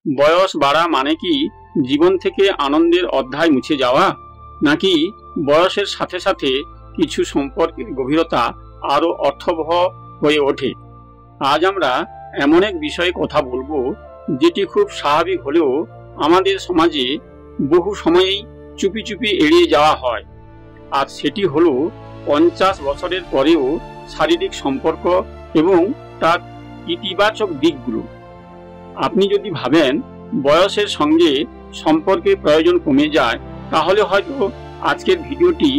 বয়স বাড়া মানে কি জীবন থেকে আনন্দের অধ্যায় মুছে যাওয়া, নাকি বয়সের সাথে সাথে কিছু সম্পর্কের গভীরতা আরো অর্থবহ হয়ে ওঠে? আজ আমরা এমন এক বিষয়ে কথা বলবো যেটি খুব স্বাভাবিক হলেও আমাদের সমাজে বহু সময়েই চুপি চুপি এড়িয়ে যাওয়া হয়। আর সেটি হলো 50 বছরের পরেও শারীরিক সম্পর্ক এবং তার ইতিবাচক দিকগুলো। আপনি যদি ভাবেন বয়সের সঙ্গে সম্পর্কের প্রয়োজন কমে যায়, তাহলে হয়তো আজকের ভিডিওটি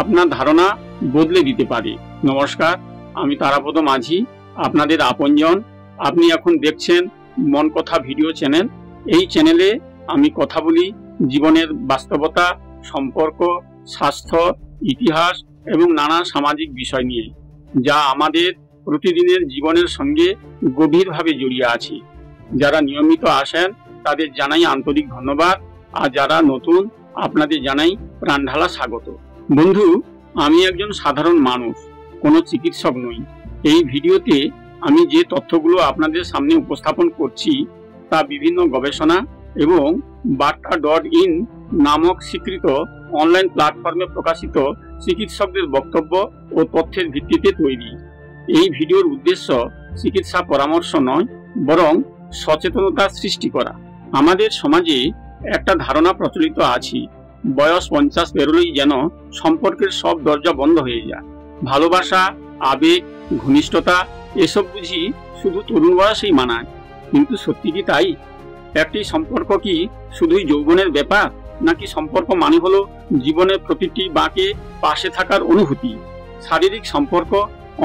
আপনার ধারণা বদলে দিতে পারে। নমস্কার, আমি তারাপদ মাঝি, আপনাদের আপনজন। আপনি এখন দেখছেন মন কথা ভিডিও চ্যানেল। এই চ্যানেলে আমি কথা বলি জীবনের বাস্তবতা, সম্পর্ক, স্বাস্থ্য, ইতিহাস এবং নানা সামাজিক বিষয় নিয়ে, যা আমাদের প্রতিদিনের জীবনের সঙ্গে গভীরভাবে জড়িয়ে আছে। যারা নিয়মিত আসেন তাদের জানাই আন্তরিক ধন্যবাদ, আর যারা নতুন আপনাদের জানাই প্রাণঢালা স্বাগত। বন্ধু, আমি একজন সাধারণ মানুষ, কোনো চিকিৎসক নই। এই ভিডিওতে আমি যে তথ্যগুলো আপনাদের সামনে উপস্থাপন করছি তা বিভিন্ন গবেষণা এবং বার্তা.in নামক স্বীকৃত অনলাইন প্ল্যাটফর্মে প্রকাশিত চিকিৎসকদের বক্তব্য ও তথ্যের ভিত্তিতে তৈরি। এই ভিডিওর উদ্দেশ্য চিকিৎসা পরামর্শ নয়, বরং সচেতনতা সৃষ্টি করা। আমাদের সমাজে একটা ধারণা প্রচলিত আছে, বয়স 50 পেরোলেই যেন সম্পর্কের সব দরজা বন্ধ হয়ে যায়। ভালোবাসা, আবেগ, ঘনিষ্ঠতা এসব বুঝি শুধু তরুণ বয়সেই মানায়। কিন্তু সত্যি কি তাই? একটি সম্পর্ক কি শুধুই যৌবনের ব্যাপার, নাকি সম্পর্ক মানে হলো জীবনের প্রতিটি বাঁকে পাশে থাকার অনুভূতি? শারীরিক সম্পর্ক,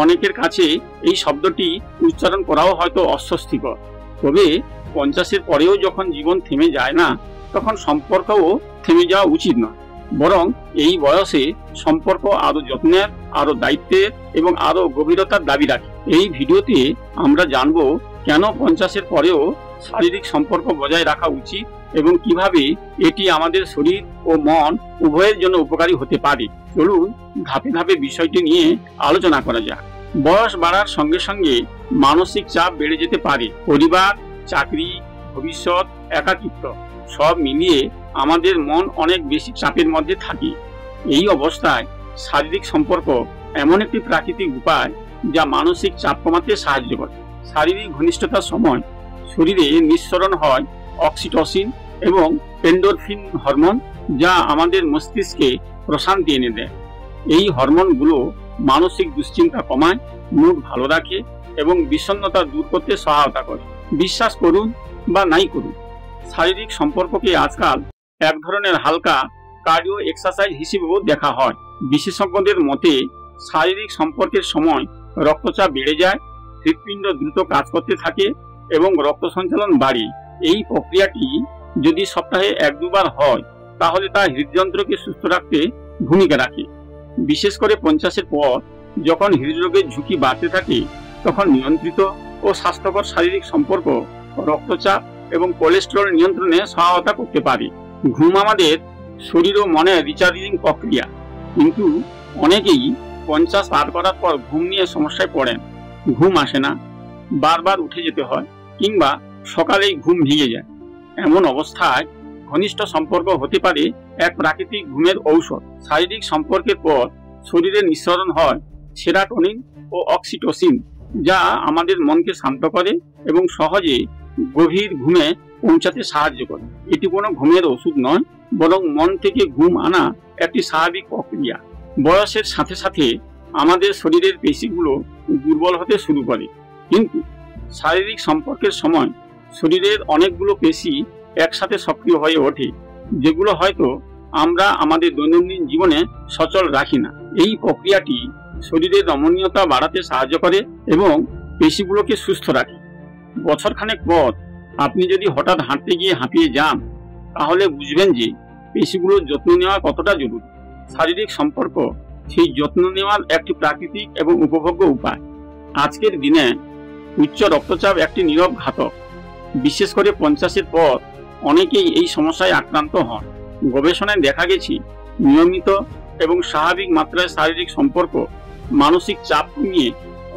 অনেকের কাছে এই শব্দটি উচ্চারণ করাও হয়তো অস্বস্তিকর। তবে 50-এর পরেও যখন জীবন থেমে যায় না, তখন সম্পর্কও থেমে যাওয়া উচিত নয়। বরং এই বয়সে সম্পর্ক আরো যত্নের, আরো দায়িত্বের এবং আরো গভীরতার দাবি রাখে। এই ভিডিওতে আমরা জানবো কেন 50-এর পরেও শারীরিক সম্পর্ক বজায় রাখা উচিত এবং কিভাবে এটি আমাদের শরীর ও মন উভয়ের জন্য উপকারী হতে পারে। চলুন ধাপে ধাপে বিষয়টি নিয়ে আলোচনা করা যাক। বয়স বাড়ার সঙ্গে সঙ্গে মানসিক চাপ বেড়ে যেতে পারে। পরিবার, চাকরি, ভবিষ্যৎ, একাকিত্ব সব মিলিয়ে আমাদের মন অনেক বেশি চাপের মধ্যে থাকে। এই অবস্থায় শারীরিক সম্পর্ক এমন একটি প্রাকৃতিক উপায় যা মানসিক চাপ কমাতে সাহায্য করে। শারীরিক ঘনিষ্ঠতার সময় শরীরে নিঃসরণ হয় অক্সিটোসিন এবং এন্ডোরফিন হরমোন, যা আমাদের মস্তিষ্কে প্রশান্তি এনে দেয়। এই হরমোনগুলো মানসিক দুশ্চিন্তা কমায়, মুড ভালো রাখে এবং বিষণ্ণতা দূর করতে সহায়তা করে। বিশ্বাস করুন বা নাই করুন, শারীরিক সম্পর্ককে আজকাল এক ধরনের হালকা কার্ডিও এক্সারসাইজ হিসেবেও দেখা হয়। বিশেষজ্ঞদের মতে শারীরিক সম্পর্কের সময় রক্তচাপ বেড়ে যায়, হৃৎপিণ্ড দ্রুত কাজ করতে থাকে এবং রক্ত সঞ্চালন বাড়ে। এই প্রক্রিয়াটি যদি সপ্তাহে 1-2 বার হয়, তাহলে তা হৃদযন্ত্রকে সুস্থ রাখতে ভূমিকা রাখে। বিশেষ করে 50-এর পর যখন হৃদরোগের ঝুঁকি বাড়তে থাকে, তখন নিয়ন্ত্রিত ও স্বাস্থ্যকর শারীরিক সম্পর্ক রক্তচাপ এবং কোলেস্টেরল নিয়ন্ত্রণে সহায়তা করতে পারে। ঘুম আমাদের শরীর ও মনের রিচার্জিং প্রক্রিয়া, কিন্তু অনেকেই 50 পার করার পর ঘুম নিয়ে সমস্যায় পড়েন। ঘুম আসে না, বারবার উঠে যেতে হয়, কিংবা সকালেই ঘুম ভেঙে যায়। এমন অবস্থায় ঘনিষ্ঠ সম্পর্ক হতে পারে এক প্রাকৃতিক ঘুমের ঔষধ। শারীরিক সম্পর্কের পর শরীরে নিঃসরণ হয় সেরাটোনিন ও অক্সিটোসিন, যা আমাদের মনকে শান্ত করে এবং সহজে গভীর ঘুমে পৌঁছাতে সাহায্য করে। এটি কোনো ঘুমের ওষুধ নয়, বরং মন থেকে ঘুম আনা একটি স্বাভাবিক প্রক্রিয়া। বয়সের সাথে সাথে আমাদের শরীরের পেশিগুলো দুর্বল হতে শুরু করে, কিন্তু শারীরিক সম্পর্কের সময় শরীরের অনেকগুলো পেশি একসাথে সক্রিয় হয়ে ওঠে, যেগুলো হয়তো আমরা আমাদের দৈনন্দিন জীবনে সচল রাখি না। এই প্রক্রিয়াটি শরীরের নমনীয়তা বাড়াতে সাহায্য করে এবং পেশিগুলোকে সুস্থ রাখে। বছরখানেক পর আপনি যদি হঠাৎ হাঁটতে গিয়ে হাঁপিয়ে যান, তাহলে বুঝবেন যে পেশিগুলোর যত্ন নেওয়া কতটা জরুরি। শারীরিক সম্পর্ক সেই যত্ন নেওয়ার একটি প্রাকৃতিক এবং উপভোগ্য উপায়। আজকের দিনে উচ্চ রক্তচাপ একটি নীরব ঘাতক। বিশেষ করে 50-এর পর অনেকেই এই সমস্যায় আক্রান্ত হন। গবেষণায় দেখা গেছে নিয়মিত এবং স্বাভাবিক মাত্রায় শারীরিক সম্পর্ক মানসিক চাপ কমিয়ে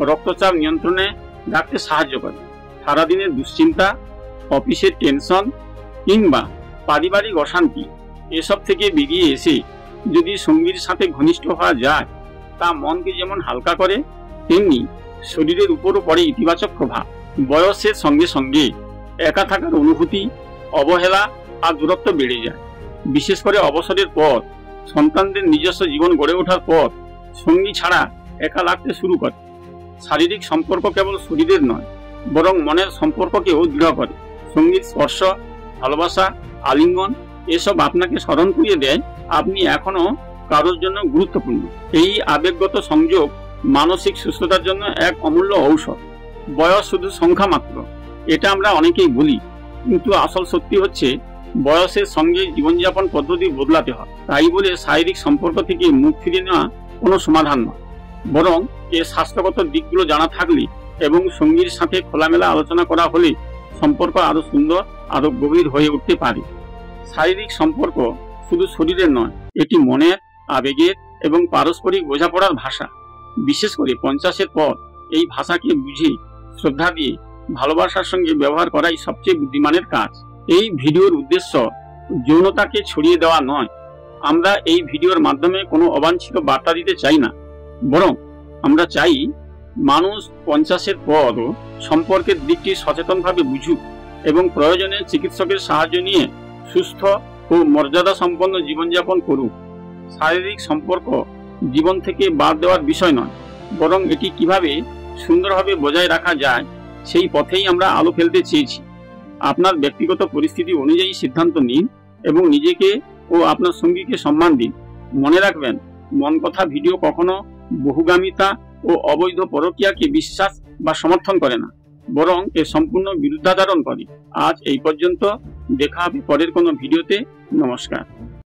রক্তচাপ নিয়ন্ত্রণে রাখতে সাহায্য করে। সারাদিনের দুশ্চিন্তা, অফিসের টেনশন কিংবা পারিবারিক অশান্তি এসব থেকে বেরিয়ে এসে যদি সঙ্গীর সাথে ঘনিষ্ঠ হওয়া যায়, তা মনকে যেমন হালকা করে, তেমনি শরীরের উপরও পড়ে ইতিবাচক প্রভাব। বয়সের সঙ্গে সঙ্গে একা থাকার অনুভূতি, অবহেলা আর দূরত্ব বেড়ে যায়। বিশেষ করে অবসরের পর, সন্তানদের নিজস্ব জীবন গড়ে ওঠার পর সঙ্গী ছাড়া একা লাগতে শুরু করে। শারীরিক সম্পর্ক কেবল শরীরের নয়, বরং মনের সম্পর্ককেও দৃঢ় করে। সঙ্গীর স্পর্শ, ভালোবাসা, আলিঙ্গন এসব আপনাকে স্মরণ করিয়ে দেয় আপনি এখনো কারোর জন্য গুরুত্বপূর্ণ। এই আবেগগত সংযোগ মানসিক সুস্থতার জন্য এক অমূল্য ঔষধ। বয়স শুধু সংখ্যা মাত্র, এটা আমরা অনেকেই বলি, কিন্তু আসল সত্যি হচ্ছে বয়সের সঙ্গে জীবনযাপন পদ্ধতি বদলাতে হয়। তাই বলে শারীরিক সম্পর্ক থেকে মুখ ফিরিয়ে নেওয়া কোনো সমাধান নয়, বরং এর স্বাস্থ্যগত দিকগুলো জানা থাকলে এবং সঙ্গীর সাথে খোলামেলা আলোচনা করা হলে সম্পর্ক আরো সুন্দর, আরো গভীর হয়ে উঠতে পারে। শারীরিক সম্পর্ক শুধু শরীরের নয়, এটি মনের, আবেগের এবং পারস্পরিক বোঝাপড়ার ভাষা। বিশেষ করে 50-এর পর এই ভাষাকে বুঝে, শ্রদ্ধা দিয়ে, ভালোবাসার সঙ্গে ব্যবহার করাই সবচেয়ে বুদ্ধিমানের কাজ। এই ভিডিওর উদ্দেশ্য যৌনতাকে ছড়িয়ে দেওয়া নয়। আমরা এই ভিডিওর মাধ্যমে কোনো অবাঞ্ছিত বার্তা দিতে চাই না, বরং আমরা চাই মানুষ 50-এর পরও সম্পর্কের দিকটি সচেতনভাবে বুঝুক এবং প্রয়োজনে চিকিৎসকের সাহায্য নিয়ে সুস্থ ও মর্যাদা সম্পন্ন জীবনযাপন করুক। শারীরিক সম্পর্ক জীবন থেকে বাদ দেওয়ার বিষয় নয়, বরং এটি কিভাবে সুন্দরভাবে বজায় রাখা যায় সেই পথেই আমরা আলো ফেলতে চেয়েছি। আপনার ব্যক্তিগত পরিস্থিতি অনুযায়ী সিদ্ধান্ত নিন এবং নিজেকে ও আপনার সঙ্গীকে সম্মান দিন। মনে রাখবেন, মন কথা ভিডিও কখনো বহুগামিতা ও অবৈধ পরকীয়াকে বিশ্বাস বা সমর্থন করে না, বরং এর সম্পূর্ণ বিরুদ্ধাচরণ করে। আজ এই পর্যন্ত, দেখা হবে পরের কোনো ভিডিওতে। নমস্কার।